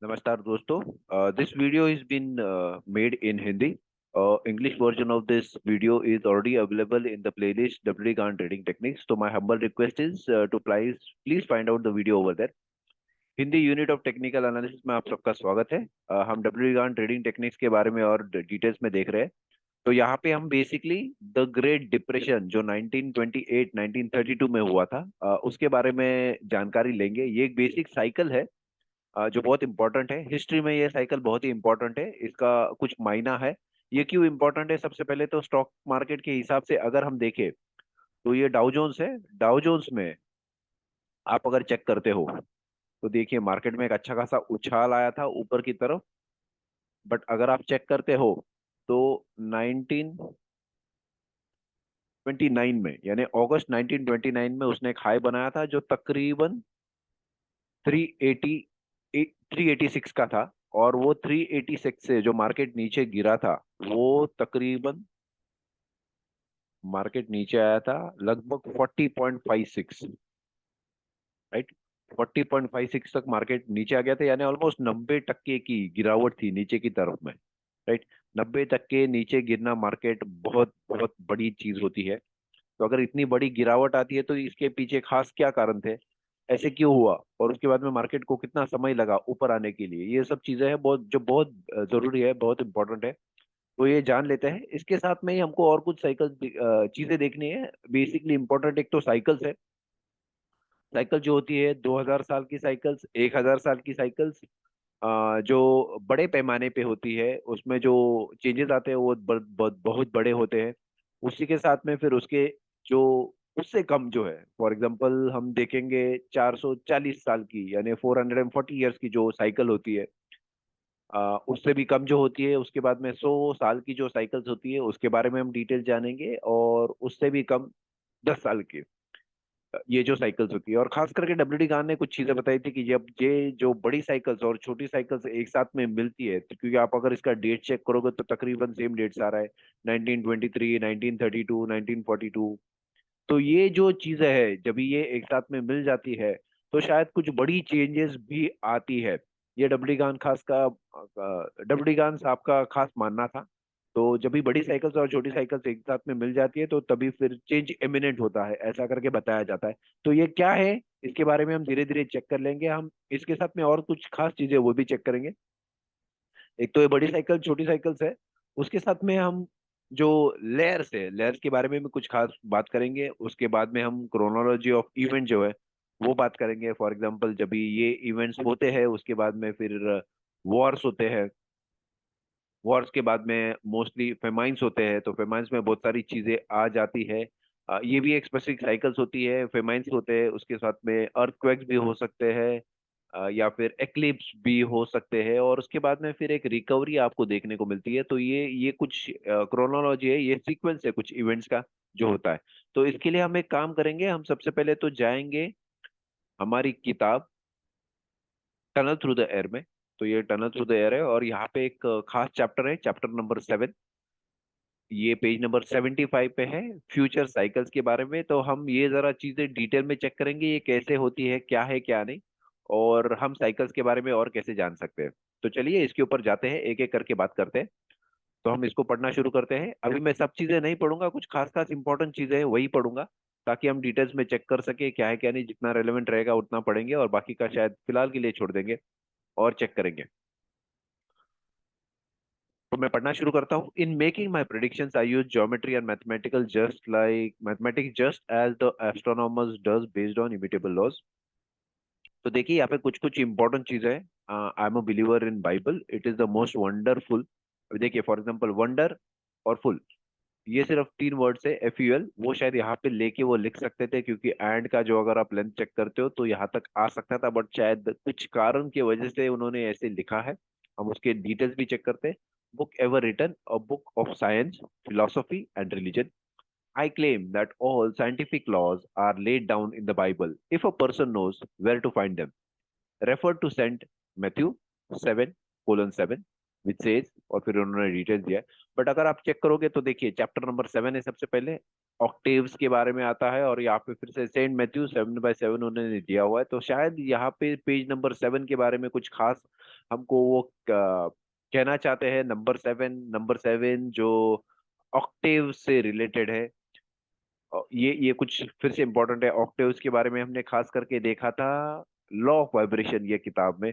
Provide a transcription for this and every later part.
नमस्कार दोस्तों। This video is been made in Hindi. English version of this video is already available in the playlist WD Khan Trading Techniques. So my humble request is to please find out the video over there. Hindi unit of technical analysis में आप सबका स्वागत है। हम WD Khan trading techniques के बारे में और डिटेल्स में देख रहे हैं। तो यहाँ पे हम बेसिकली द ग्रेट डिप्रेशन जो 1928 1932 में हुआ था, उसके बारे में जानकारी लेंगे। ये एक बेसिक साइकिल है जो बहुत इंपॉर्टेंट है। हिस्ट्री में ये साइकिल बहुत ही इंपॉर्टेंट है, इसका कुछ मायना है। ये क्यों इंपॉर्टेंट है? सबसे पहले तो स्टॉक मार्केट के हिसाब से अगर हम देखें तो ये डाउ जोन्स है। डाउ जोन्स में आप अगर चेक करते हो तो देखिए मार्केट में एक अच्छा खासा उछाल आया था ऊपर की तरफ। बट अगर आप चेक करते हो तो 1929 में यानी अगस्त 1929 में उसने एक हाई बनाया था जो तकरीबन 380 386 का था। और वो 386 से जो मार्केट नीचे गिरा था वो तकरीबन मार्केट नीचे आया था लगभग 40.56। राइट, 40.56 तक मार्केट नीचे आ गया था, यानी ऑलमोस्ट 90% की गिरावट थी नीचे की तरफ में। राइट, 90 तक के नीचे गिरना मार्केट बहुत बहुत बड़ी चीज होती है। तो अगर इतनी बड़ी गिरावट आती है तो इसके पीछे खास क्या कारण थे, ऐसे क्यों हुआ, और उसके बाद में मार्केट को कितना समय लगा ऊपर आने के लिए, ये सब चीजें हैं बहुत जो बहुत जरूरी है, बहुत इंपॉर्टेंट है। तो ये जान लेते हैं। इसके साथ में ही हमको और कुछ साइकिल चीजें देखनी है। बेसिकली इंपॉर्टेंट एक तो साइकिल्स है। साइकिल जो होती है 2000 साल की साइकिल्स, 1000 साल की साइकिल्स, जो बड़े पैमाने पे होती है उसमें जो चेंजेस आते हैं वो बहुत बड़े होते हैं। उसी के साथ में फिर उसके जो उससे कम जो है, फॉर एग्जांपल हम देखेंगे 440 साल की यानी 440 ईयर्स की जो साइकिल होती है, उससे भी कम जो होती है। उसके बाद में 100 साल की जो साइकिल्स होती है उसके बारे में हम डिटेल जानेंगे, और उससे भी कम 10 साल की ये जो साइकिल्स होती है। और खास करके WD खान ने कुछ चीजें बताई थी कि जब ये जो बड़ी साइकिल्स और छोटी साइकिल्स एक साथ में मिलती है, तो क्योंकि आप अगर इसका डेट चेक करोगे तो तकरीबन सेम डेट्स आ रहा है, 1923, 1932, 1942। तो ये जो चीजें है जब ये एक साथ में मिल जाती है तो शायद कुछ बड़ी चेंजेस भी आती है। ये WD खान साहब का खास मानना था। तो जब भी बड़ी साइकिल्स और छोटी साइकिल्स एक साथ में मिल जाती है तो तभी फिर चेंज इमिनेंट होता है, ऐसा करके बताया जाता है। तो ये क्या है, इसके बारे में हम धीरे धीरे चेक कर लेंगे। हम इसके साथ में और कुछ खास चीजें वो भी चेक करेंगे। एक तो ये बड़ी साइकिल छोटी साइकिल्स है, उसके साथ में हम जो लेयर्स है, लेयर्स के बारे में भी कुछ खास बात करेंगे। उसके बाद में हम क्रोनोलॉजी ऑफ इवेंट जो है वो बात करेंगे। फॉर एग्जांपल जब भी ये इवेंट्स होते हैं उसके बाद में फिर वॉर्स होते हैं। वॉर्स के बाद में मोस्टली फेमाइंस होते हैं, तो फेमाइंस में बहुत सारी चीजें आ जाती है। ये भी एक स्पेसिफिक साइकिल्स होती है। फेमाइंस होते हैं, उसके साथ में अर्थक्वेक्स भी हो सकते हैं, या फिर एक्लिप्स भी हो सकते हैं, और उसके बाद में फिर एक रिकवरी आपको देखने को मिलती है। तो ये कुछ क्रोनोलॉजी है, ये सीक्वेंस है कुछ इवेंट्स का जो होता है। तो इसके लिए हम एक काम करेंगे, हम सबसे पहले तो जाएंगे हमारी किताब टनल थ्रू द एयर में। तो ये टनल थ्रू द एयर है, और यहाँ पे एक खास चैप्टर है, चैप्टर नंबर 7। ये पेज नंबर 75 पे है, फ्यूचर साइकिल्स के बारे में। तो हम ये जरा चीजें डिटेल में चेक करेंगे, ये कैसे होती है क्या नहीं, और हम साइकिल्स के बारे में और कैसे जान सकते हैं। तो चलिए इसके ऊपर जाते हैं, एक एक करके बात करते हैं। तो हम इसको पढ़ना शुरू करते हैं। अभी मैं सब चीजें नहीं पढ़ूंगा, कुछ खास खास इंपॉर्टेंट चीजें हैं वही पढ़ूंगा, ताकि हम डिटेल्स में चेक कर सके क्या है क्या नहीं। जितना रेलेवेंट रहेगा उतना पढ़ेंगे, और बाकी का शायद फिलहाल के लिए छोड़ देंगे और चेक करेंगे। तो मैं पढ़ना शुरू करता हूँ। In making my predictions I use geometry and mathematical just like mathematics just as the astronomers does based on immutable laws. तो देखिए यहाँ पे कुछ कुछ इंपॉर्टेंट चीजें हैं। I am a believer in Bible, it is the most wonderful. अभी देखिए फॉर एग्जाम्पल वंडर और फुल, ये सिर्फ 3 वर्ड्स है। FUL वो शायद यहाँ पे लेके वो लिख सकते थे, क्योंकि एंड का जो अगर आप लेंथ चेक करते हो तो यहाँ तक आ सकता था, बट शायद कुछ कारण की वजह से उन्होंने ऐसे लिखा है। हम उसके डिटेल्स भी चेक करते हैं। Book ever written, a book of science, philosophy and religion. I claim that all scientific laws are laid down in the Bible if a person knows where to find them. Refer to Saint Matthew 7:7, which says, और फिर उन्होंने details दिया है। But अगर आप check करोगे तो देखिए चैप्टर नंबर 7 है सबसे पहले, ऑक्टेव्स के बारे में आता है, और यहाँ पे फिर से सेंट मैथ्यू 7/7 उन्होंने दिया हुआ है। तो शायद यहाँ पे पेज नंबर 7 के बारे में कुछ खास हमको वो कहना चाहते हैं नंबर 7 जो ऑक्टेव से रिलेटेड है। ये कुछ फिर से इंपॉर्टेंट है। ऑक्टेव्स के बारे में हमने खास करके देखा था लॉ ऑफ वाइब्रेशन ये किताब में।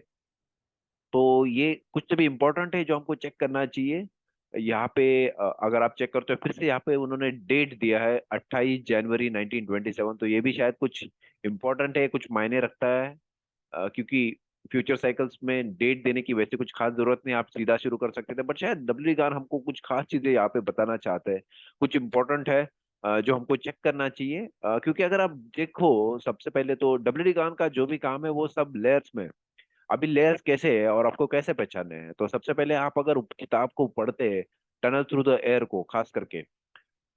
तो ये कुछ भी इंपॉर्टेंट है जो हमको चेक करना चाहिए। यहाँ पे अगर आप चेक करते हो फिर से यहाँ पे उन्होंने डेट दिया है 28 जनवरी 1927। तो ये भी शायद कुछ इंपॉर्टेंट है, कुछ मायने रखता है। क्योंकि फ्यूचर साइकिल्स में डेट देने की वैसे कुछ खास जरूरत नहीं, आप सीधा शुरू कर सकते थे। बट शायद डब्ल्यू गान हमको कुछ खास चीजें यहाँ पे बताना चाहते हैं, कुछ इंपॉर्टेंट है जो हमको चेक करना चाहिए। क्योंकि अगर आप देखो सबसे पहले तो डब्ल्यू गान का जो भी काम है वो सब लेयर्स में। अभी लेयर्स कैसे है और आपको कैसे पहचानने हैं, तो सबसे पहले आप अगर किताब को पढ़ते हैं टनल थ्रू द एयर को खास करके,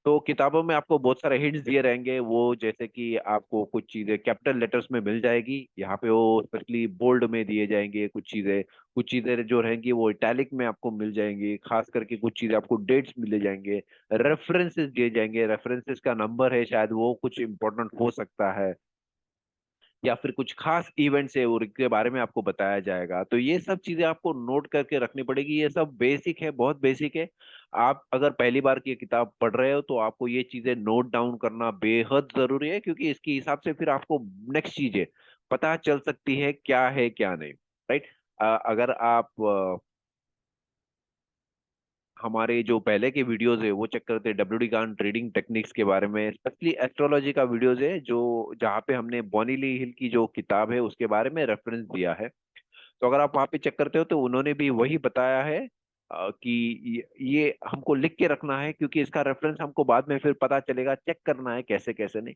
तो किताबों में आपको बहुत सारे हिंट्स दिए रहेंगे। वो जैसे कि आपको कुछ चीजें कैपिटल लेटर्स में मिल जाएगी, यहाँ पे वो स्पेशली बोल्ड में दिए जाएंगे कुछ चीजें जो रहेंगी वो इटैलिक में आपको मिल जाएंगी। खास करके कुछ चीजें आपको डेट्स मिले जाएंगे, रेफरेंसेस दिए जाएंगे। रेफरेंसेस का नंबर है शायद वो कुछ इंपॉर्टेंट हो सकता है, या फिर कुछ खास इवेंट्स है उनके बारे में आपको बताया जाएगा। तो ये सब चीजें आपको नोट करके रखनी पड़ेगी। ये सब बेसिक है, बहुत बेसिक है। आप अगर पहली बार की ये किताब पढ़ रहे हो तो आपको ये चीजें नोट डाउन करना बेहद जरूरी है, क्योंकि इसके हिसाब से फिर आपको नेक्स्ट चीजें पता चल सकती है क्या नहीं। राइट। अगर आप हमारे जो पहले के वीडियोस है वो चेक करते हैं डब्ल्यू डी गान ट्रेडिंग टेक्निक्स के बारे में, स्पेशली एस्ट्रोलॉजी का वीडियोस है जो जहाँ पे हमने बॉनी ली हिल की जो किताब है उसके बारे में रेफरेंस दिया है। तो अगर आप वहाँ पे चेक करते हो तो उन्होंने भी वही बताया है कि ये हमको लिख के रखना है, क्योंकि इसका रेफरेंस हमको बाद में फिर पता चलेगा, चेक करना है कैसे कैसे नहीं।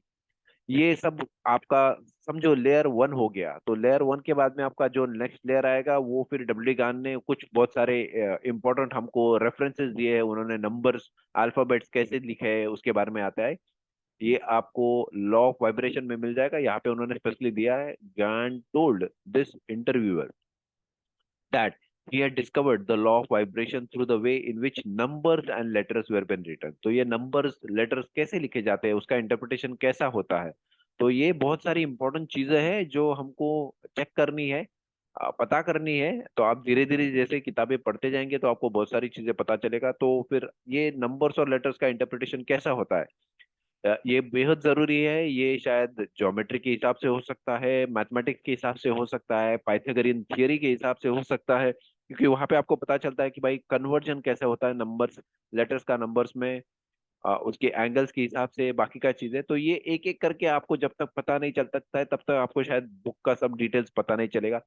ये सब आपका समझो लेयर 1 हो गया। तो लेयर 1 के बाद में आपका जो नेक्स्ट लेयर आएगा वो फिर डब्ल्यू गान ने कुछ बहुत सारे इंपॉर्टेंट हमको रेफरेंसेस दिए हैं। उन्होंने नंबर्स अल्फाबेट्स कैसे लिखे हैं उसके बारे में आता है। ये आपको लॉ ऑफ वाइब्रेशन में मिल जाएगा। यहाँ पे उन्होंने स्पेशली दिया है, गान told this interviewer that he had discovered the law of vibration through the way in which numbers and letters were been written। तो ये numbers letters कैसे लिखे जाते हैं, उसका इंटरप्रिटेशन कैसा होता है। तो ये बहुत सारी इंपॉर्टेंट चीजें हैं जो हमको चेक करनी है, पता करनी है। तो आप धीरे धीरे जैसे किताबें पढ़ते जाएंगे तो आपको बहुत सारी चीजें पता चलेगा। तो फिर ये नंबर्स और लेटर्स का इंटरप्रिटेशन कैसा होता है, ये बेहद जरूरी है। ये शायद ज्योमेट्री के हिसाब से हो सकता है, मैथमेटिक्स के हिसाब से हो सकता है, पाइथागोरियन थियरी के हिसाब से हो सकता है, क्योंकि वहां पे आपको पता चलता है कि भाई कन्वर्जन कैसे होता है नंबर्स लेटर्स का नंबर्स में, उसके एंगल्स के हिसाब से बाकी का चीजें। तो ये एक एक करके आपको जब तक पता नहीं चल सकता है तब तक आपको शायद बुक का सब डिटेल्स पता नहीं चलेगा।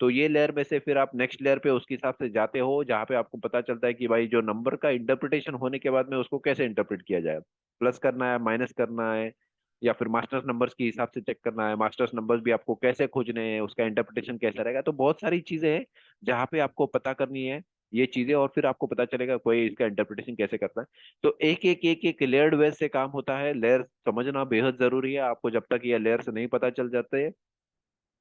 तो ये लेयर में से फिर आप नेक्स्ट लेयर पे उसके हिसाब से जाते हो जहाँ पे आपको पता चलता है कि भाई जो नंबर का इंटरप्रिटेशन होने के बाद में उसको कैसे इंटरप्रेट किया जाए, प्लस करना है, माइनस करना है, या फिर मास्टर्स नंबर्स के हिसाब से चेक करना है। मास्टर्स नंबर्स भी आपको कैसे खोजने हैं, उसका इंटरप्रिटेशन कैसा रहेगा। तो बहुत सारी चीजें हैं जहाँ पे आपको पता करनी है ये चीजें, और फिर आपको पता चलेगा कोई इसका इंटरप्रिटेशन कैसे करता है। तो एक लेयर्ड वे से काम होता है। लेयर समझना बेहद जरूरी है। आपको जब तक ये लेयर्स नहीं पता चल जाते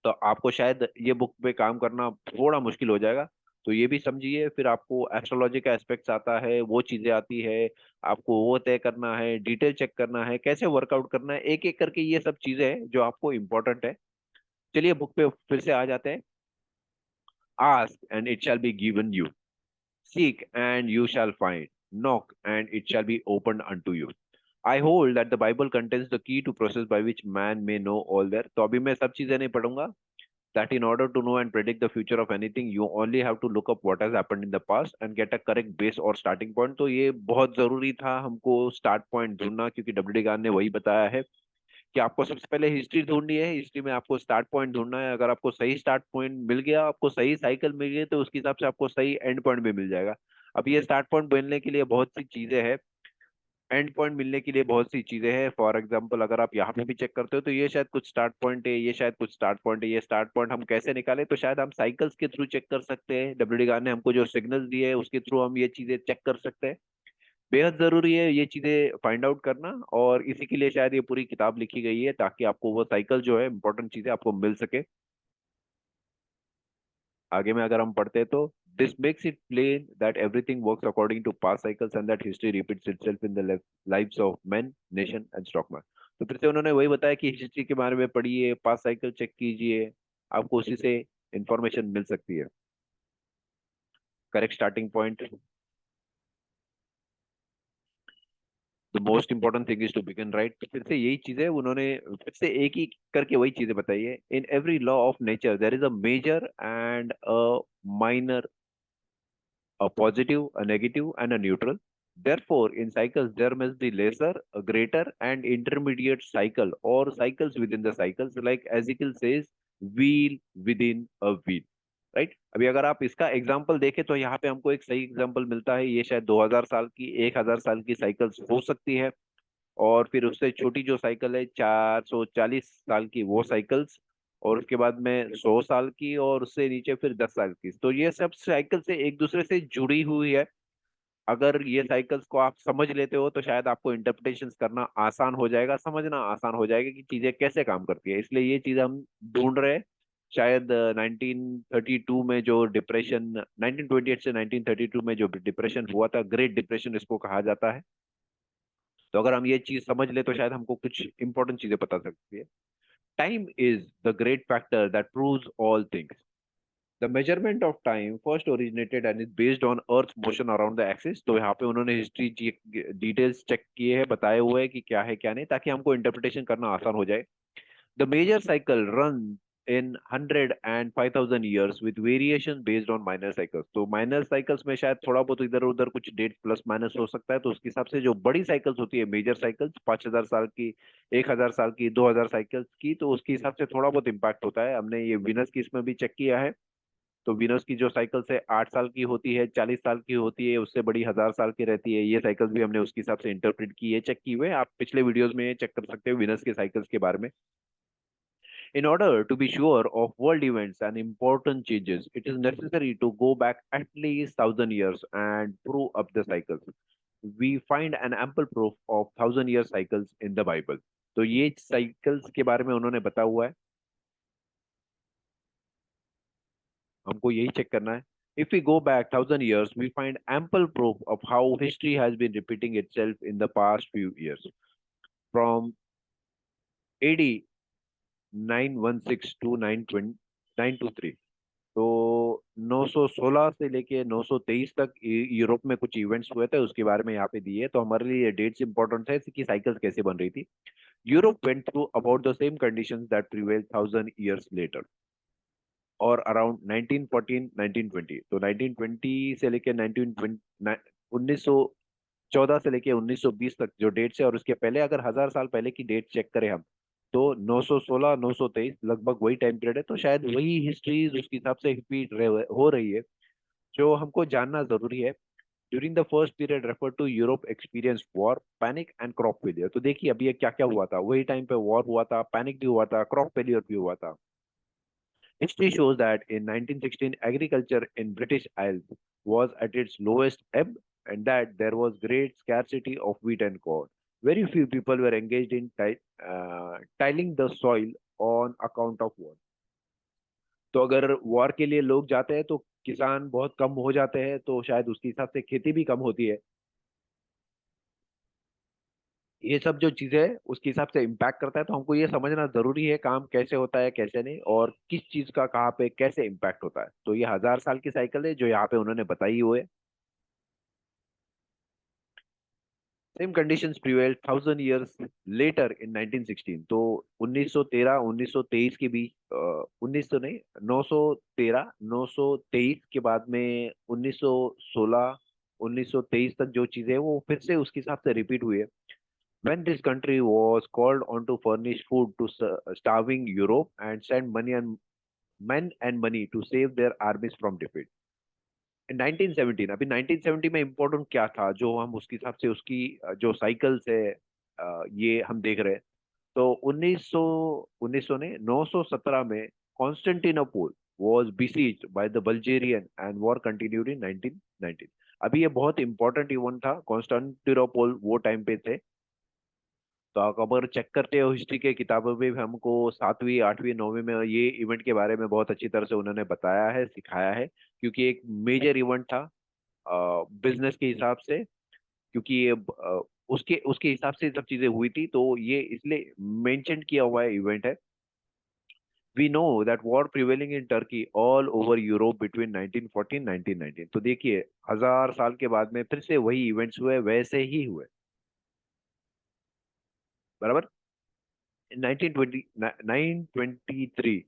तो आपको शायद ये बुक पे काम करना थोड़ा मुश्किल हो जाएगा। तो ये भी समझिए। फिर आपको एस्ट्रोलॉजी का एस्पेक्ट्स आता है, वो चीजें आती है, आपको वो तय करना है, डिटेल चेक करना है, कैसे वर्कआउट करना है, एक एक करके ये सब चीजें हैं जो आपको इंपॉर्टेंट है। चलिए बुक पे फिर से आ जाते हैं। Ask and it shall be given you, seek and you shall find, knock and it shall be opened unto you। I hold that the Bible contains the key to process by which man may know all their। तो अभी मैं सब चीजें नहीं पढ़ूंगा। That in order to know and predict the future of anything, you only have to look up what has happened in the past and get a correct base or starting point। तो ये बहुत जरूरी था हमको start point ढूंढना, क्योंकि W D गान ने वही बताया है कि आपको सबसे पहले हिस्ट्री ढूंढनी है, हिस्ट्री में आपको स्टार्ट पॉइंट ढूंढना है। अगर आपको सही स्टार्ट पॉइंट मिल गया, आपको सही साइकिल मिल गई, तो उसके हिसाब से आपको सही एंड पॉइंट भी मिल जाएगा। अब ये स्टार्ट पॉइंट मिलने के लिए बहुत सी चीजें हैं, एंड पॉइंट मिलने के लिए बहुत सी चीजें हैं। फॉर एग्जांपल अगर आप यहाँ पे भी चेक करते हो तो ये शायद कुछ स्टार्ट पॉइंट है, ये शायद कुछ स्टार्ट पॉइंट है। ये स्टार्ट पॉइंट हम कैसे निकालें, तो शायद हम साइकिल्स के थ्रू चेक कर सकते हैं। डब्ल्यू डी गान ने हमको जो सिग्नल्स दिए हैं उसके थ्रू हम ये चीजें चेक कर सकते हैं। बेहद जरूरी है ये चीजें फाइंड आउट करना, और इसी के लिए शायद ये पूरी किताब लिखी गई है, ताकि आपको वो साइकिल जो है इंपॉर्टेंट चीजें आपको मिल सके। आगे में अगर हम पढ़ते हैं तो this makes it plain that everything works according to past cycles and that history repeats itself in the lives of men, nation and stock market. तो फिर से उन्होंने वही बताया कि हिस्ट्री के बारे में पढ़िए, पास्ट साइकिल चेक कीजिए, आपको उसी से इंफॉर्मेशन मिल सकती है। Correct starting point. The most important thing is to begin right. फिर से यही चीजें उन्होंने फिर से एक ही करके वही चीजें बताई है। In every law of nature there is a major and a minor, a positive, a negative, and a neutral. Therefore, in cycles, there must be lesser, a greater, and intermediate cycle or cycles within the cycles. Like Ezekiel says, wheel within a wheel. Right अभी अगर आप इसका example देखें तो यहाँ पे हमको एक सही एग्जाम्पल मिलता है। ये शायद 2000 साल की 1000 साल की साइकिल्स हो सकती है, और फिर उससे छोटी जो साइकिल है 440 साल की वो साइकिल्स, और उसके बाद में 100 साल की, और उससे नीचे फिर 10 साल की। तो ये सब साइकिल से एक दूसरे से जुड़ी हुई है। अगर ये साइकिल्स को आप समझ लेते हो तो शायद आपको इंटरप्रिटेशन करना आसान हो जाएगा, समझना आसान हो जाएगा कि चीजें कैसे काम करती है। इसलिए ये चीज हम ढूंढ रहे हैं। शायद 1932 में जो डिप्रेशन, 1928 से 1932 में जो डिप्रेशन हुआ था, ग्रेट डिप्रेशन इसको कहा जाता है। तो अगर हम ये चीज समझ ले तो शायद हमको कुछ इंपॉर्टेंट चीजें पता सकती है। Time is the great factor that proves all things. The measurement of time first originated and is based on earth motion around the axis. तो यहाँ पे उन्होंने हिस्ट्री डिटेल्स चेक किए हैं, बताए हुए हैं कि क्या है क्या नहीं, ताकि हमको इंटरप्रिटेशन करना आसान हो जाए। The major cycle runs in 100 and 5000 years with variation based on minor cycles। तो माइनर साइकिल्स में शायद थोड़ा बहुत इधर उधर कुछ डेट प्लस माइनस हो सकता है। तो उसके हिसाब से जो बड़ी साइकिल्स होती है, मेजर साइकिल्स 5000 साल की, 1000 साल की, 2000 साइकिल्स की, तो उसके हिसाब से थोड़ा बहुत इम्पैक्ट होता है। हमने ये विनस की इसमें भी चेक किया है। तो विनस की जो साइकिल्स है 8 साल की होती है, 40 साल की होती है, उससे बड़ी 1000 साल की रहती है। ये साइकिल्स भी हमने उसके हिसाब से इंटरप्रेट की है, चेक की हुए। आप पिछले वीडियोस में चेक कर सकते हो विनस के साइकिल्स के बारे में। In order to be sure of world events and important changes, it is necessary to go back at least 1000 years and prove up the cycles. We find an ample proof of 1000 year cycles in the Bible. तो ये cycles के बारे में उन्होंने बताया हुआ है, हमको यही चेक करना है। If we go back 1000 years, we find ample proof of how history has been repeating itself in the past few years. From AD 916 to 923, तो 916 से लेके 923 तक यूरोप में कुछ इवेंट्स हुए थे, उसके बारे में यहाँ पे दिए। तो हमारे लिए डेट्स इंपॉर्टेंट है कि साइकिल्स कैसे बन रही थी। Europe went through about the same conditions that prevail 1000 years later, और अराउंड 1914 1920। तो 1920 से लेके 1920, 1914 से लेके 1920 तक जो डेट्स है, और उसके पहले अगर 1000 साल पहले की डेट चेक करें हम, तो 916 923 लगभग वही टाइम पीरियड है। तो शायद वही हिस्ट्रीज उसके हिसाब से रिपीट हो रही है, जो हमको जानना जरूरी है। During the first period refer to Europe experience war, panic and crop failure. तो देखिए अभी ये क्या क्या हुआ था, वही टाइम पे वॉर हुआ था, पैनिक भी हुआ था, क्रॉप फेलियर भी हुआ था। History shows that in 1916, agriculture in British Isles was at its lowest ebb, and that there was great scarcity of wheat and corn. Very few people were engaged in tilling the soil on account of war. तो अगर war के लिए लोग जाते हैं तो किसान बहुत कम हो जाते हैं, तो शायद उसके हिसाब से खेती भी कम होती है। ये सब जो चीजें है उसके हिसाब से इम्पैक्ट करता है। तो हमको ये समझना जरूरी है काम कैसे होता है कैसे नहीं, और किस चीज का कहाँ पे कैसे इम्पैक्ट होता है। तो ये 1000 साल की साइकिल है जो यहाँ पे उन्होंने बताई हुई है। Same conditions prevailed 1000 years later in 1916। तो 1913 1923 के बीच, 1900 नहीं, 913 923 के बाद में 1916 1923 तक जो चीजें हैं वो फिर से उसके हिसाब से रिपीट हुई है। When this country was called on to furnish food to starving Europe and send men and money to save their armies from defeat. In 1917, अभी 1970 में इम्पोर्टेंट क्या था जो हम उसके हिसाब से उसकी जो साइकिल्स है ये हम देख रहे हैं। तो 1900 ने 917 में Constantinople was besieged by the Bulgarian and war continued in 1919। अभी ये बहुत इंपॉर्टेंट इवेंट था, कॉन्स्टेंटिनोपल वो टाइम पे थे। तो आप अगर चेक करते हो हिस्ट्री के किताबों में भी हमको 7वीं 8वीं 9वीं में ये इवेंट के बारे में बहुत अच्छी तरह से उन्होंने बताया है, सिखाया है। क्योंकि एक मेजर इवेंट था बिजनेस के हिसाब से, क्योंकि ये उसके उसके हिसाब से सब चीजें हुई थी, तो ये इसलिए मेंशन किया हुआ है इवेंट है। We know that war prevailing in Turkey all over Europe between 1914 1919। तो देखिए 1000 साल के बाद में फिर से वही इवेंट्स हुए, वैसे ही हुए, बराबर। In 923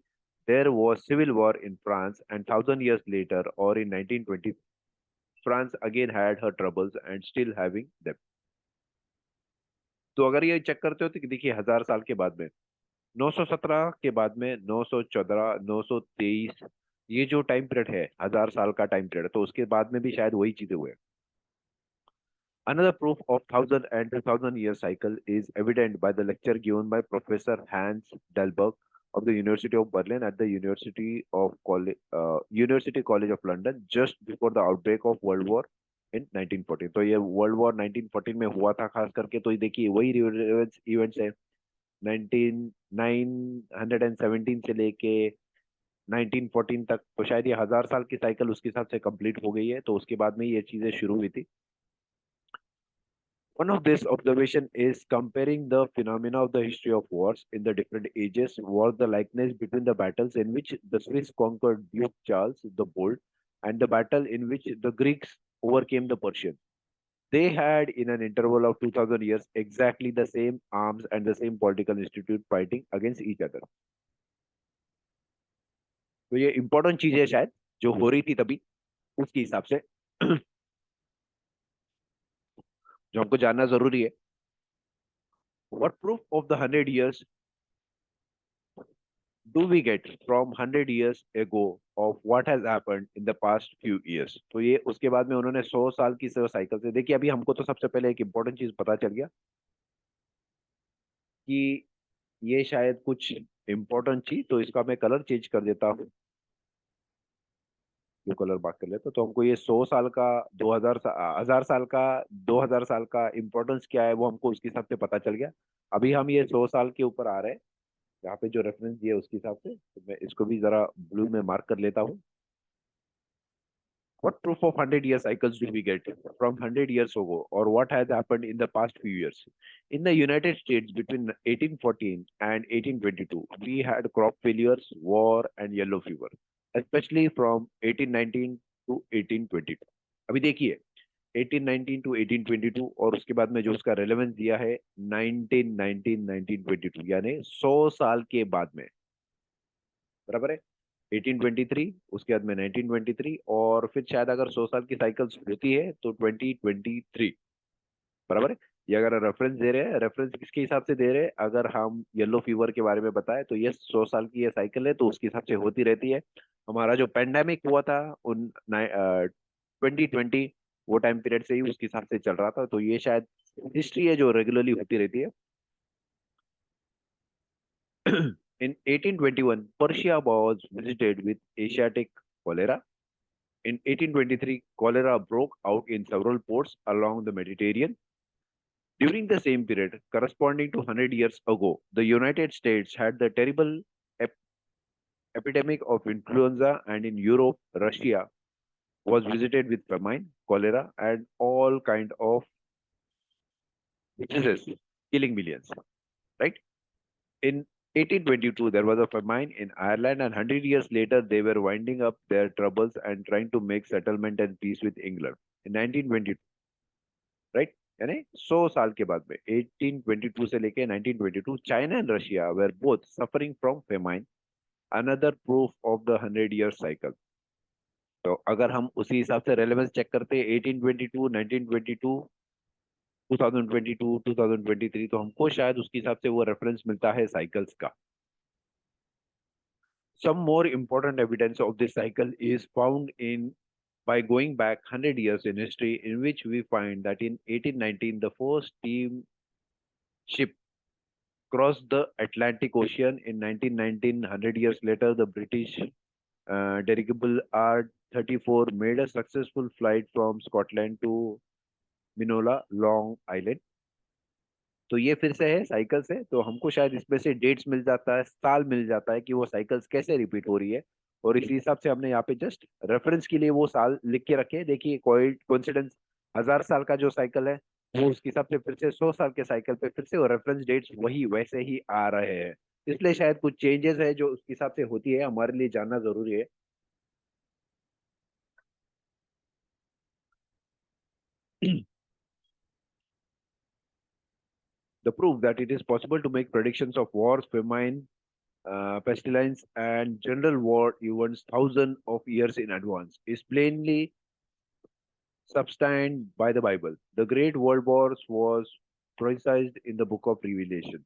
there was civil war in France, and 1000 years later, or in 1920, France again had her troubles and still having them। तो अगर ये चेक करते हो तो देखिए 1000 साल के बाद में 917 के बाद में 914 923, ये जो टाइम पीरियड है 1000 साल का टाइम पीरियड, तो उसके बाद में भी शायद वही चीजें हुए। Another proof of 1000 and 2000 year cycle is evident by the lecture given by Professor Hans Dalberg of the University of Berlin at the University College of London just before the outbreak of World War in 1914। तो ये world war 1914 में हुआ था खास करके, तो ये देखिए वही इवेंट्स है 19 917 से लेके 1914 तक, तो शायद ये 1000 साल की साइकिल उसके हिसाब से कंप्लीट हो गई है, तो उसके बाद में ये चीजें शुरू हुई थी। One of this observation is comparing the phenomena of the history of wars in the different ages was the likeness between the battles in which the Swiss conquered Duke Charles the Bold and the battle in which the Greeks overcame the Persians. They had, in an interval of 2000 years, exactly the same arms and the same political institute fighting against each other। तो ये important चीज है शायद जो हो रही थी तभी, उसके हिसाब से जो हमको जानना जरूरी है। What proof of the 100 years do we get from 100 years ago of what has happened in the past few years। तो ये उसके बाद में उन्होंने 100 साल की साइकिल से देखिए, अभी हमको तो सबसे पहले एक इंपॉर्टेंट चीज पता चल गया कि ये शायद कुछ इंपॉर्टेंट चीज, तो इसका मैं कलर चेंज कर देता हूँ, जो कलर बात कर लेते तो हमको ये 100 साल का 1000 साल का 2000 साल का इंपॉर्टेंस क्या है वो हमको उसके हिसाब से पता चल गया। अभी हम ये 100 साल के ऊपर आ रहे हैं, यहाँ पे जो रेफरेंस दिया है उसके हिसाब से, तो मैं इसको भी जरा ब्लू में मार्क कर लेता हूँ। What proof of 100 year cycles do we get from 100 years ago, or what has happened in the past few years? In the United States between 1814 and 1822, we had crop failures, war, and yellow fever, especially from 1819 to 1822। अभी देखिए 1819 to 1822, और उसके बाद में जो उसका relevance दिया है 1919 1922, यानी 100 साल के बाद में, बराबर है। 1823, उसके बाद में 1923, और फिर शायद अगर 100 साल की साइकिल्स होती है तो 2023, बराबर है। ये अगर रेफरेंस दे रहे हैं, रेफरेंस किसके हिसाब से दे रहे हैं, अगर हम येलो फीवर के बारे में बताएं तो ये 100 साल की ये साइकिल है, तो उसके हिसाब से होती रहती है। हमारा जो पेंडेमिक हुआ था उन 2020, वो टाइम पीरियड से ही उसके हिसाब से चल रहा था, तो ये शायद हिस्ट्री है जो रेगुलरली होती रहती है। In 1821, Persia was visited with Asiatic cholera. In 1823, cholera broke out in several ports along the Mediterranean. During the same period, corresponding to 100 years ago, the United States had the terrible ep- epidemic of influenza, and in Europe, Russia was visited with famine, cholera, and all kind of diseases, killing millions. Right? In 1822, there was a famine in Ireland, and 100 years later, they were winding up their troubles and trying to make settlement and peace with England. In 1922, right? यानी 100 साल के बाद में 1822 से लेके 1922, China and Russia were both suffering from famine, another proof of the 100 year cycle। तो अगर हम उसी हिसाब से रेलेवेंस चेक करते हैं 1822 1922 2022 2023, तो हमको शायद उसके हिसाब से वो रेफरेंस मिलता है साइकिल्स का। Some more important evidence of this cycle is found in by going back 100 years in history, in which we find that in 1819, the first steam ship crossed the Atlantic Ocean. In 1919, 100 years later, the British dirigible R-34 made a successful flight from Scotland to Minola, Long Island। तो ये फिर से है cycle से, तो हमको शायद इसमें से डेट्स मिल जाता है, साल मिल जाता है कि वो साइकिल्स कैसे रिपीट हो रही है, और इसी हिसाब से हमने यहाँ पे जस्ट रेफरेंस के लिए वो साल लिख के रखे हैं। देखिए कोई कोइंसिडेंस, 1000 साल का जो साइकिल है वो उसके हिसाब से फिर से 100 साल के साइकिल पे फिर से वो रेफरेंस डेट्स वही वैसे ही आ रहे हैं। इसलिए शायद कुछ चेंजेस है जो उसके हिसाब से होती है, हमारे लिए जानना जरूरी है। The proof that it is possible to make predictions of wars, famine, pestilence, and general war events thousands of years in advance is plainly substantiated by the Bible. The Great World Wars was prophesied in the Book of Revelation.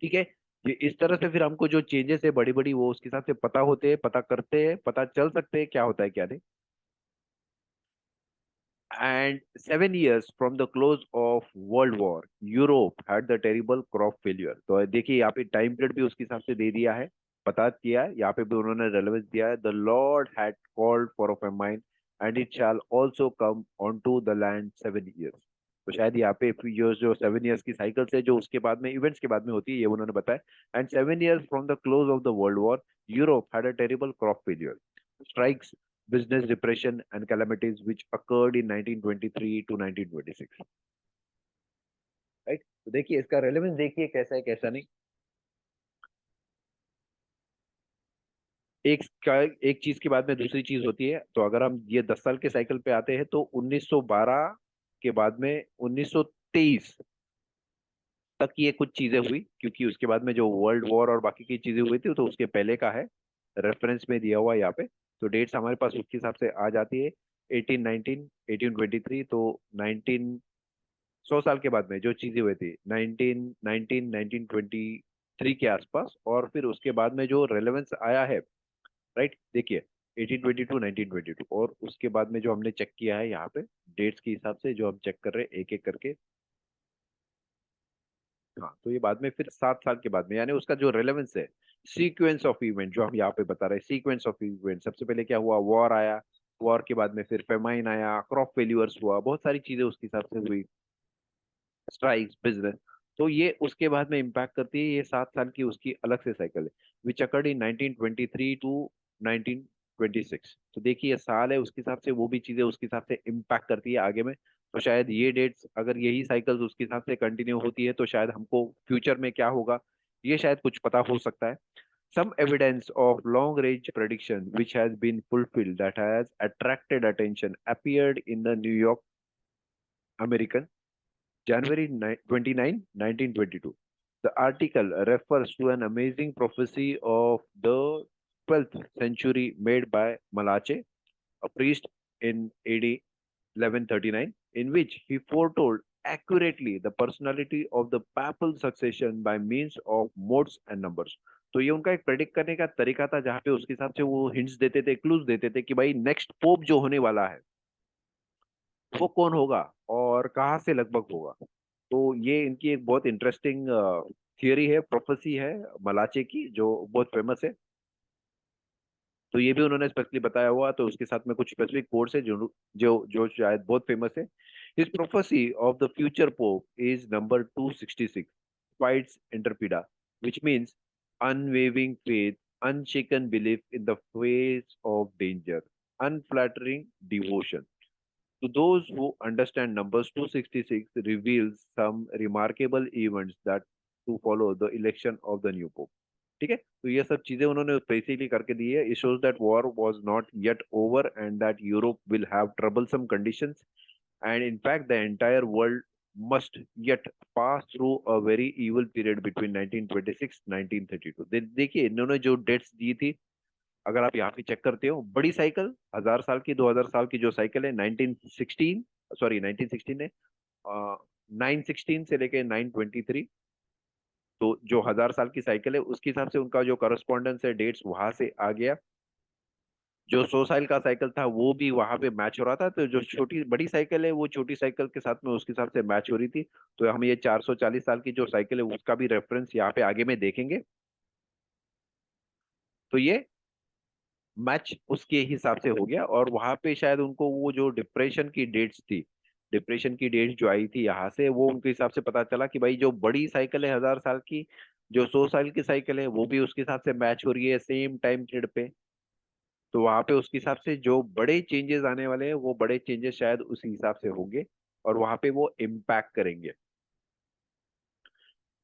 ठीक है। ये इस तरह से फिर हमको जो changes है बड़ी बड़ी वो उसके हिसाब से पता होते हैं, पता करते हैं, पता चल सकते हैं क्या होता है क्या नहीं। And 7 years from the close of World War, Europe had the terrible crop failure. तो देखिए यहाँ पे टाइम पीरियड भी उसके हिसाब से दे दिया है, बता दिया है, यहाँ पे भी उन्होंने रेलेवेंस दिया है। The Lord had called for a famine and it shall also come onto the land 7 years. तो शायद यहाँ पे फिर जो 7 years की साइकिल है जो उसके बाद में इवेंट्स के बाद में होती है ये उन्होंने बताया। And 7 years from the close of the world war Europe had a terrible crop failure, strikes, business depression and calamities which occurred in 1923 to 1926, right. तो देखिए इसका रेलेवेंस देखिए कैसा है कैसा नहीं। एक का एक चीज के बाद में दूसरी चीज होती है। तो अगर हम ये 10 साल के साइकिल पे आते हैं तो 1912 के बाद में 1923 तक ये कुछ चीजें हुई, क्योंकि उसके बाद में जो वर्ल्ड वॉर और बाकी की चीजें हुई थी तो उसके पहले का है, रेफरेंस में दिया हुआ है यहाँ पे। तो डेट्स हमारे पास उसके हिसाब से आ जाती है। 1819, 1823, तो 19 100 साल के बाद में जो चीजें हुई थी 1923 के आसपास, और फिर उसके बाद में जो रेलेवेंस आया है, राइट। देखिए 1822, 1922, और उसके बाद में जो हमने चेक किया है यहाँ पे डेट्स के हिसाब से जो हम चेक कर रहे हैं एक एक करके। हाँ, तो ये बाद में फिर 7 साल के बाद में, यानी उसका जो रेलेवेंस है, सीक्वेंस ऑफ इवेंट जो हम यहाँ पे बता रहे हैं, सीक्वेंस ऑफ इवेंट, सबसे पहले क्या हुआ, वॉर आया, वॉर के बाद में फिर फेमाइन आया, क्रॉप फेल्यूअर्स हुआ, बहुत सारी चीजें उसके हिसाब से हुई, स्ट्राइक्स, बिजनेस। तो ये उसके बाद में इम्पैक्ट करती है, ये 7 साल की उसकी अलग से साइकिल है, विच अकर्ड इन 1923 टू 1926। तो देखिए ये साल है उसके हिसाब से वो भी चीजें उसके हिसाब से इम्पैक्ट करती है आगे में। तो शायद ये डेट्स अगर यही साइकिल्स उसके हिसाब से कंटिन्यू होती है तो शायद हमको फ्यूचर में क्या होगा ये शायद कुछ पता हो सकता है। Some evidence of long range prediction which has been fulfilled that has attracted attention appeared in the New York American January 29, 1922. The article refers to an amazing prophecy of the 12th century made by Malachi, a priest in AD 1139, in which he foretold accurately the personality of the papal succession by means of modes and numbers. तो ये उनका एक predict करने का तरीका था जहाँ पे उसके हिसाब से वो हिंट्स देते थे, क्लूज देते थे कि भाई नेक्स्ट पोप जो होने वाला है वो कौन होगा और कहाँ से लगभग होगा। तो ये इनकी एक बहुत इंटरेस्टिंग थियरी है, प्रोफेसी है मलाचे की, जो बहुत फेमस है। तो ये भी उन्होंने स्पेशली बताया हुआ, तो उसके साथ में कुछ स्पेसिफिक कोड्स है जो जो जो शायद बहुत फेमस है। His prophecy of the future pope is number 266, क्वाइट्स इंटरपिडा, which means unwavering faith, unshaken belief in the face of danger, unflattering devotion. To those who understand numbers 266 reveals some remarkable events that to follow the election of the new pope। ठीक है, तो ये सब चीजें उन्होंने basically करके दी है। It shows that war was not yet over and that Europe will have troublesome conditions and in fact the entire world must yet pass through a very evil period between 1926 1932। देखिए इन्होंने जो dates दी थी, अगर आप यहाँ पे check करते हो, बड़ी साइकिल 1000 साल की, 2000 साल की जो साइकिल है 1916, सॉरी 1916 है, 916 से लेके 923, तो जो 1000 साल की साइकिल है उसके हिसाब से उनका जो करस्पॉन्डेंस है डेट्स वहां से आ गया। जो 100 साल का साइकिल था वो भी वहां पे मैच हो रहा था, तो जो छोटी बड़ी साइकिल है वो छोटी साइकिल के साथ में उसके हिसाब से मैच हो रही थी। तो हम ये 440 साल की जो साइकिल है उसका भी रेफरेंस यहाँ पे आगे में देखेंगे। तो ये मैच उसके हिसाब से हो गया, और वहां पे शायद उनको वो जो डिप्रेशन की डेट्स थी, डिप्रेशन की डेट्स जो आई थी यहाँ से, वो उनके हिसाब से पता चला कि भाई जो बड़ी साइकिल है 1000 साल की, जो 100 साल की साइकिल है वो भी उसके हिसाब से मैच हो रही है सेम टाइम पीरियड पे। तो वहां पे उसके हिसाब से जो बड़े चेंजेस आने वाले हैं वो बड़े चेंजेस शायद उसी हिसाब से होंगे और वहां पे वो इम्पैक्ट करेंगे।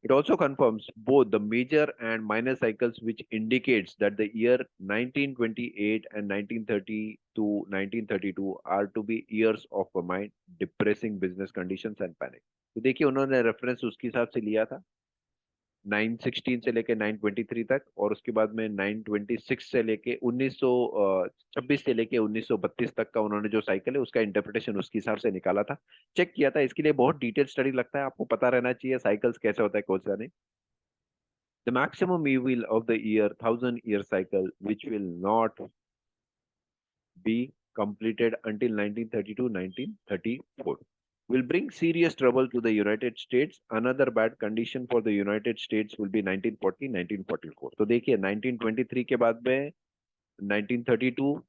It also confirms both the major and minor cycles, which indicates that the year 1928 and 1930 to 1932 are to be years of famine, depressing business conditions and panic. तो देखिए उन्होंने रेफरेंस उसके हिसाब से लिया था 916 से लेके 923 तक, और उसके बाद में 926 से लेके 1926 से लेके 1932 तक का उन्होंने जो साइकिल है उसका इंटरप्रिटेशन उसके हिसाब से निकाला था, चेक किया था। इसके लिए बहुत डिटेल स्टडी लगता है, आपको पता रहना चाहिए साइकिल्स कैसे होता है कौन सा नहीं। The maximum evil of the year 1000 year cycle, which will not be completed until 1932-1934, will bring serious trouble to the United States. Another bad condition for the United States will be 1940-1944. तो देखिए 1923 के बाद में 1932,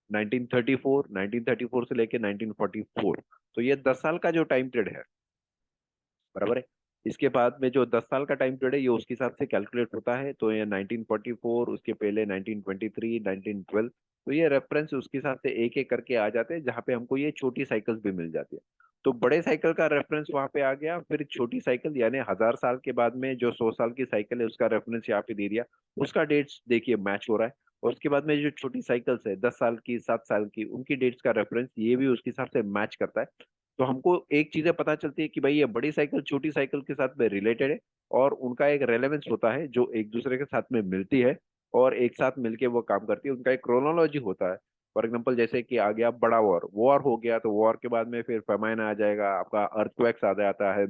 1934, 1934 से लेके 1944, तो ये 10 साल का जो टाइम पीरियड है, बराबर है। इसके बाद में जो 10 साल का टाइम पीरियड है ये उसके हिसाब से कैलकुलेट होता है, तो ये 1944, उसके पहले 1923, 1912, तो ये रेफरेंस उसके हिसाब से एक एक करके आ जाते हैं, जहाँ पे हमको ये छोटी साइकिल्स भी मिल जाती है। तो बड़े साइकिल का रेफरेंस वहां पे आ गया, फिर छोटी साइकिल यानी 1000 साल के बाद में जो 100 साल की साइकिल है उसका रेफरेंस यहाँ पे दे दिया, उसका डेट्स देखिए मैच हो रहा है। और उसके बाद में जो छोटी साइकिल्स है 10 साल की, 7 साल की, उनकी डेट्स का रेफरेंस ये भी उसके हिसाब से मैच करता है। तो हमको एक चीजें पता चलती है कि भाई ये बड़ी साइकिल छोटी साइकिल के साथ में रिलेटेड है, और उनका एक रेलेवेंस होता है जो एक दूसरे के साथ में मिलती है, और एक साथ मिलके वो काम करती है, उनका एक क्रोनोलॉजी होता है। फॉर एग्जाम्पल जैसे कि आ गया बड़ा वॉर, वॉर हो गया तो वॉर के बाद में फिर फेमाइन आ जाएगा, आपका अर्थक्वेक्स आ जाता है,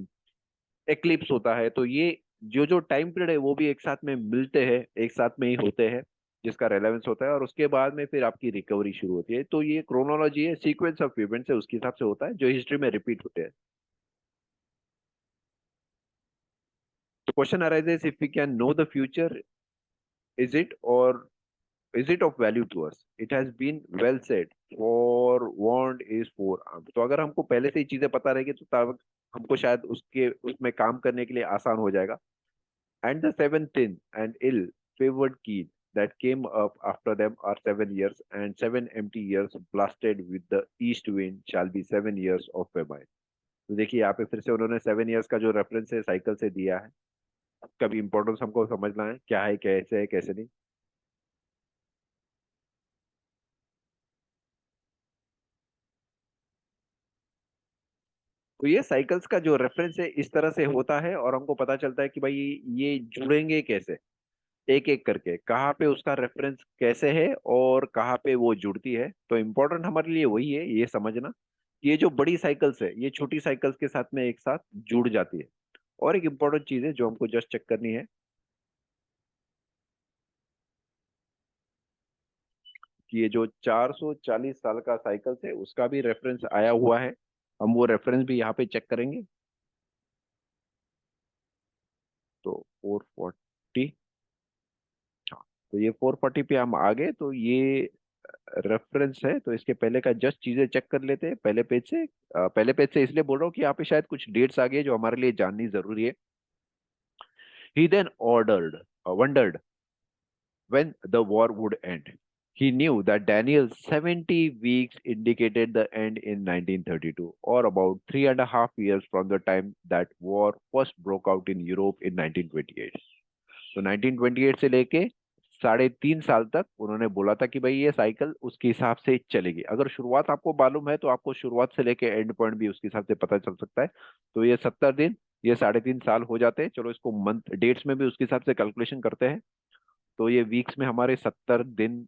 एक्लिप्स होता है। तो ये जो जो टाइम पीरियड है वो भी एक साथ में मिलते हैं, एक साथ में ही होते हैं, जिसका रेलेवेंस होता है, और उसके बाद में फिर आपकी रिकवरी शुरू होती है। तो ये क्रोनोलॉजी है, सीक्वेंस ऑफ इवेंट्स है, उसके हिसाब से होता है जो हिस्ट्री में रिपीट होते हैं। तो question arises, if we can know the future, is it or is it of value to us? It has been well said, forewarned is forearmed। तो अगर हमको पहले से ही चीजें पता रहेगी तो तब हमको शायद उसके उसमें काम करने के लिए आसान हो जाएगा। And the seventh thin and ill-favored keel that came up after them are 7 years, and 7 empty years blasted with the east wind shall be 7 years of famine। तो देखिए यहाँ पे फिर से उन्होंने 7 years का जो रेफरेंस है साइकिल से दिया है, कभी इंपॉर्टेंस हमको समझना है क्या है कैसे नहीं। तो ये साइकिल्स का जो रेफरेंस है इस तरह से होता है, और हमको पता चलता है कि भाई ये जुड़ेंगे कैसे, एक एक करके कहाँ पे उसका रेफरेंस कैसे है और कहाँ पे वो जुड़ती है। तो इम्पोर्टेंट हमारे लिए वही है ये समझना कि ये जो बड़ी साइकिल्स है ये छोटी साइकिल्स के साथ में एक साथ जुड़ जाती है। और एक इम्पोर्टेंट चीज है जो हमको जस्ट चेक करनी है कि ये जो 440 साल का साइकिल है उसका भी रेफरेंस आया हुआ है, हम वो रेफरेंस भी यहाँ पे चेक करेंगे। तो 440, हाँ, तो ये 440 पे हम आ गए, तो ये रेफरेंस है। तो इसके पहले का जस्ट चीजें चेक कर लेते हैं पहले पेज से। पहले पेज से इसलिए बोल रहा हूँ कि यहाँ पे शायद कुछ डेट्स आ गए जो हमारे लिए जाननी जरूरी है। He then ordered wondered when the war would end. He knew that Daniel's 70 weeks indicated the end in 1932, or about 3.5 years from the time that war first broke out in Europe in 1928। तो 1928 से लेके 3.5 साल तक उन्होंने बोला था कि भाई ये साइकिल उसके हिसाब से चलेगी। अगर शुरुआत आपको मालूम है तो आपको शुरुआत से लेके एंड पॉइंट भी उसके हिसाब से पता चल सकता है। तो ये 70 दिन, ये 3.5 साल हो जाते हैं। चलो इसको मंथ डेट्स में भी उसके हिसाब से कैलकुलेशन करते हैं। तो ये वीक्स में हमारे 70 दिन,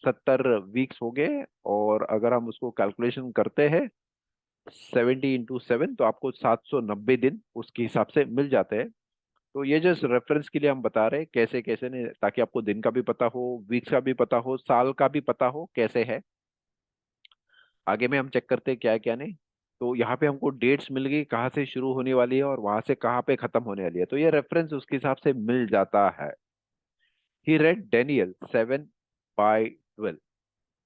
70 वीक्स हो गए, और अगर हम उसको कैलकुलेशन करते हैं 70 × 7 तो आपको 790 दिन उसके हिसाब से मिल जाते हैं। तो ये जस्ट रेफरेंस के लिए हम बता रहे हैं कैसे कैसे नहीं, ताकि आपको दिन का भी पता हो, वीक्स का भी पता हो, साल का भी पता हो कैसे है। आगे में हम चेक करते हैं क्या है क्या नहीं। तो यहाँ पे हमको डेट्स मिल गई कहाँ से शुरू होने वाली है और वहां से कहाँ पे खत्म होने वाली है, तो ये रेफरेंस उसके हिसाब से मिल जाता है। ही रेड डेनियल 7/12,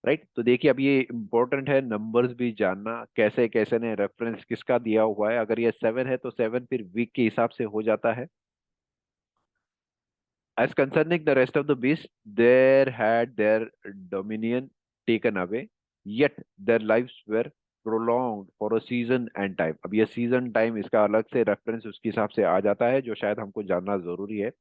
राइट। तो देखिए अब ये इंपॉर्टेंट है नंबर्स भी जानना, कैसे कैसे ने रेफरेंस किसका दिया हुआ है। अगर ये 7 है तो 7 फिर वीक के हिसाब से हो जाता है। As concerning the rest of the beasts, there had their dominion taken away, yet their lives were prolonged for a season and time. अब ये सीजन टाइम इसका अलग से रेफरेंस उसके हिसाब से आ जाता है, जो शायद हमको जानना जरूरी है।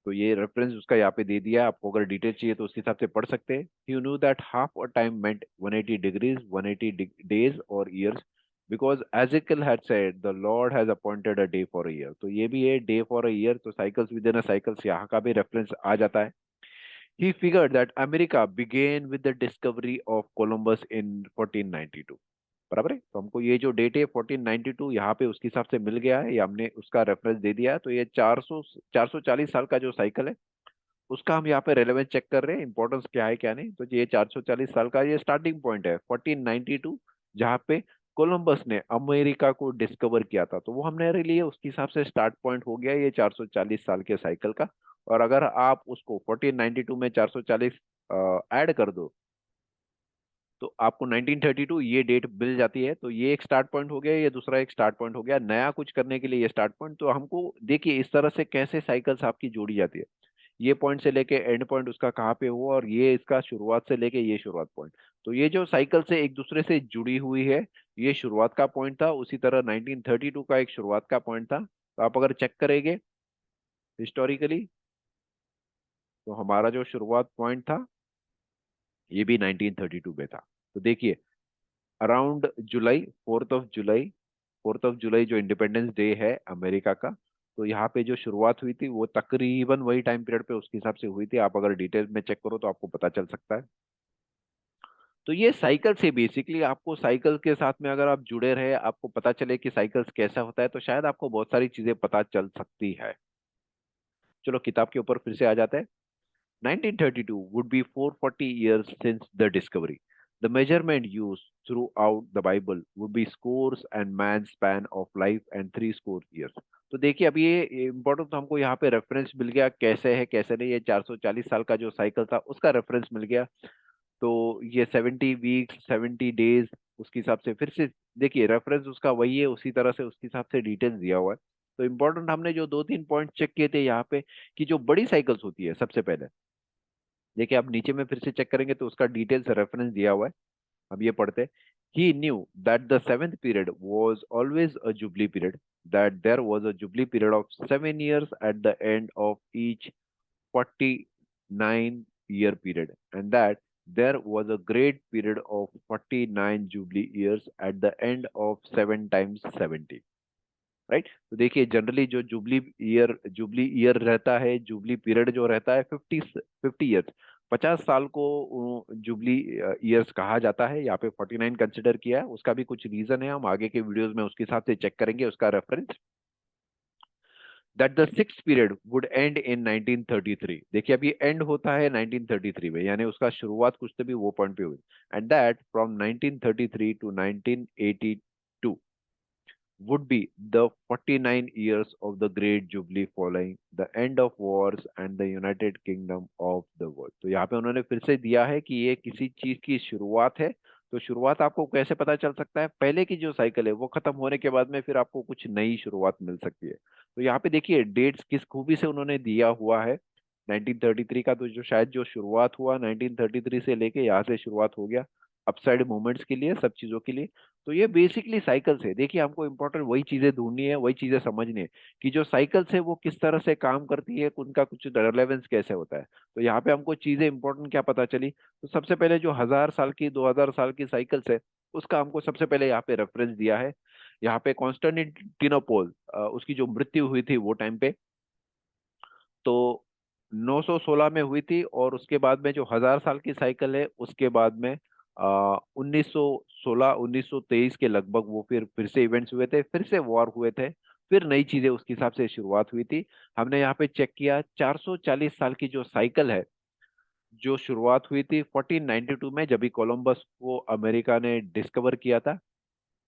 तो ये रेफरेंस उसका यहाँ पे दे दिया है, आपको अगर डिटेल चाहिए तो उसके हिसाब से पढ़ सकते हैं। You know that half a time meant 180 degrees 180 days और years, because Ezekiel had said the Lord has appointed a day for a year. तो ये भी है डे फॉर अ ईयर, तो cycles within a cycles यहाँ का भी reference आ जाता है। He figured that America began with the discovery of Columbus in 1492। बराबर है, तो हमको ये जो डेट है 1492 यहाँ पे उसके हिसाब से मिल गया है, ये हमने उसका रेफरेंस दे दिया है। तो ये 440 साल का जो साइकिल है उसका हम यहाँ पे रेलेवेंस चेक कर रहे हैं, इंपॉर्टेंस क्या है क्या नहीं। तो ये 440 साल का ये स्टार्टिंग पॉइंट है 1492, जहाँ पे कोलंबस ने अमेरिका को डिस्कवर किया था। तो वो हमने लिए, उसके हिसाब से स्टार्ट पॉइंट हो गया ये 440 साल के साइकिल का। और अगर आप उसको 1492 में 440 ऐड कर दो तो आपको 1932 ये डेट मिल जाती है। तो ये एक स्टार्ट पॉइंट हो गया, ये दूसरा एक स्टार्ट पॉइंट हो गया नया कुछ करने के लिए ये स्टार्ट पॉइंट। तो हमको देखिए इस तरह से कैसे साइकिल्स आपकी जोड़ी जाती है, ये पॉइंट से लेके एंड पॉइंट उसका कहाँ पे हुआ, और ये इसका शुरुआत से लेके ये शुरुआत पॉइंट। तो ये जो साइकिल से एक दूसरे से जुड़ी हुई है, ये शुरुआत का पॉइंट था। उसी तरह 1932 का एक शुरुआत का पॉइंट था। तो आप अगर चेक करेंगे हिस्टोरिकली, तो हमारा जो शुरुआत पॉइंट था ये भी 1932 में था। तो देखिए अराउंड जुलाई, 4 जुलाई, 4 जुलाई जो इंडिपेंडेंस डे है अमेरिका का, तो यहाँ पे जो शुरुआत हुई थी वो तकरीबन वही टाइम पीरियड पे उसके हिसाब से हुई थी। आप अगर डिटेल में चेक करो तो आपको पता चल सकता है। तो ये साइकिल से बेसिकली आपको साइकिल के साथ में अगर आप जुड़े रहे, आपको पता चले कि साइकिल्स कैसा होता है, तो शायद आपको बहुत सारी चीजें पता चल सकती है। चलो किताब के ऊपर फिर से आ जाते हैं। 1932 would be 440 years since the discovery. The measurement used throughout the Bible would be scores and man's span of life and 3 score years. तो देखिए अब ये इम्पोर्टेंट, तो हमको यहाँ पे रेफरेंस मिल गया कैसे है कैसे नहीं। ये 440 साल का जो साइकिल था उसका रेफरेंस मिल गया। तो ये 70 वीक्स 70 डेज उसके हिसाब से फिर से देखिए रेफरेंस उसका वही है, उसी तरह से उसके हिसाब से डिटेल्स दिया हुआ है। तो इम्पोर्टेंट हमने जो 2-3 पॉइंट चेक किए थे यहाँ पे, कि जो बड़ी साइकिल्स होती है सबसे पहले देखिए, आप नीचे में फिर से चेक करेंगे तो उसका डिटेल्स रेफरेंस दिया हुआ है। अब ये पढ़ते हैं। He knew that the seventh period was always a jubilee period, that there was a jubilee period of 7 years at the end of each 49-year period, and that there was a great period of 49 jubilee years at the end of 7 times 70। Right, तो देखिए generally जो jubilee year रहता है, jubilee period जो रहता है 50 years, 50 साल को जुबली ईयर्स कहा जाता है। यहाँ पे 49 कंसिडर किया है, उसका भी कुछ रीजन है, हम आगे के वीडियोस में उसके हिसाब से चेक करेंगे उसका reference. That the six period would and in 1933। देखिए अब ये एंड होता है 1933 में, यानी उसका शुरुआत कुछ तो भी वो पॉइंट पे हुई। And that from 1933 to 1982 would be the 49 years of the Great Jubilee following the end of wars and the United Kingdom of the world। तो यहाँ पे उन्होंने फिर से दिया है कि ये किसी चीज की शुरुआत है। तो शुरुआत आपको कैसे पता चल सकता है, पहले की जो साइकिल है वो खत्म होने के बाद में फिर आपको कुछ नई शुरुआत मिल सकती है। तो यहाँ पे देखिए डेट्स किस खूबी से उन्होंने दिया हुआ है। 1933 का तो जो शायद जो शुरुआत हुआ 1933 से लेके यहाँ से शुरुआत हो गया अपसाइड मूवमेंट्स के लिए, सब चीजों के लिए। तो ये बेसिकली साइकिल से देखिए हमको इम्पोर्टेंट वही चीजें ढूंढनी है, वही चीजें समझनी है कि जो साइकिल्स है वो किस तरह से काम करती है, उनका कुछ रेलेवेंस कैसे होता है। तो यहाँ पे हमको चीजें इंपॉर्टेंट क्या पता चली, तो सबसे पहले जो 1000 साल की 2000 साल की साइकिल्स है उसका हमको सबसे पहले यहाँ पे रेफरेंस दिया है। यहाँ पे कॉन्स्टेंटिनोपोल उसकी जो मृत्यु हुई थी वो टाइम पे तो 916 में हुई थी, और उसके बाद में जो 1000 साल की साइकिल है उसके बाद में 1916 1923 के लगभग वो फिर से इवेंट्स हुए थे, फिर से वॉर हुए थे, फिर नई चीजें उसके हिसाब से शुरुआत हुई थी। हमने यहाँ पे चेक किया 440 साल की जो साइकिल है, जो शुरुआत हुई थी 1492 में, जब भी कोलंबस को अमेरिका ने डिस्कवर किया था।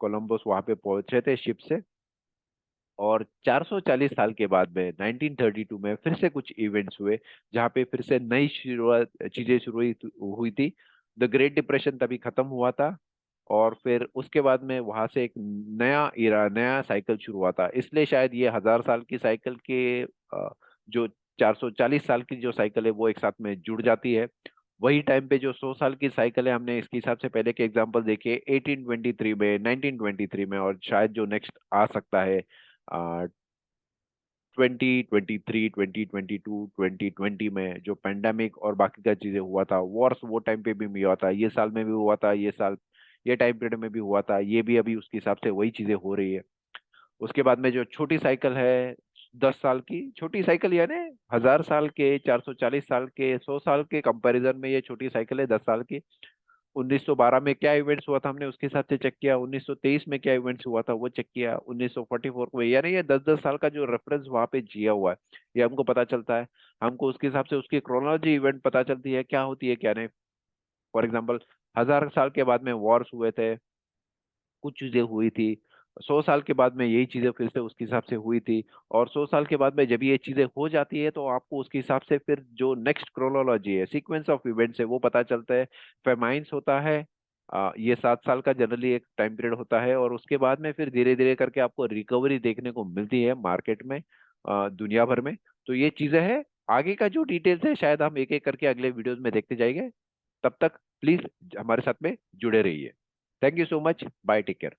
कोलंबस वहां पे पहुंचे थे शिप से, और 440 साल के बाद में 1932 में फिर से कुछ इवेंट्स हुए, जहाँ पे फिर से नई शुरुआत चीजें शुरू हुई थी। द ग्रेट डिप्रेशन तभी खत्म हुआ था, और फिर उसके बाद में वहां से एक नया इरा नया साइकिल शुरू हुआ था। इसलिए शायद ये 1000 साल की साइकिल के जो 440 साल की जो साइकिल है वो एक साथ में जुड़ जाती है। वही टाइम पे जो 100 साल की साइकिल है, हमने इसके हिसाब से पहले के एग्जांपल देखे 1823 में, 1923 में, और शायद जो नेक्स्ट आ सकता है 2023, 2022, 2020 में, जो पेंडेमिक और बाकी का चीजें हुआ था, वॉर्स वो टाइम पे भी हुआ था, ये साल में भी हुआ था, ये साल ये टाइम पीरियड में भी हुआ था, ये भी अभी उसके हिसाब से वही चीजें हो रही है। उसके बाद में जो छोटी साइकिल है, 10 साल की छोटी साइकिल, यानी 1000 साल के, 440 साल के, 100 साल के कंपैरिजन में ये छोटी साइकिल है 10 साल की। 1912 में क्या इवेंट्स हुआ था हमने उसके हिसाब से चेक किया, 1923 में क्या इवेंट्स हुआ था वो चेक किया, 1944 में, यानी ये 10-10 साल का जो रेफरेंस वहां पे जिया हुआ है, ये हमको पता चलता है। हमको उसके हिसाब से उसकी क्रोनोलॉजी इवेंट पता चलती है क्या होती है क्या नहीं। फॉर एग्जाम्पल, 1000 साल के बाद में वॉर्स हुए थे, कुछ चीजें हुई थी, 100 साल के बाद में यही चीजें फिर से उसके हिसाब से हुई थी, और 100 साल के बाद में जब ये चीजें हो जाती है तो आपको उसके हिसाब से फिर जो नेक्स्ट क्रोनोलॉजी है, सीक्वेंस ऑफ इवेंट्स है, वो पता चलता है। फेमाइन्स होता है, ये 7 साल का जनरली एक टाइम पीरियड होता है, और उसके बाद में फिर धीरे धीरे करके आपको रिकवरी देखने को मिलती है मार्केट में, दुनिया भर में। तो ये चीजें हैं। आगे का जो डिटेल्स है शायद हम एक एक करके अगले वीडियोस में देखते जाएंगे। तब तक प्लीज हमारे साथ में जुड़े रहिए। Thank you so much, bye, take care.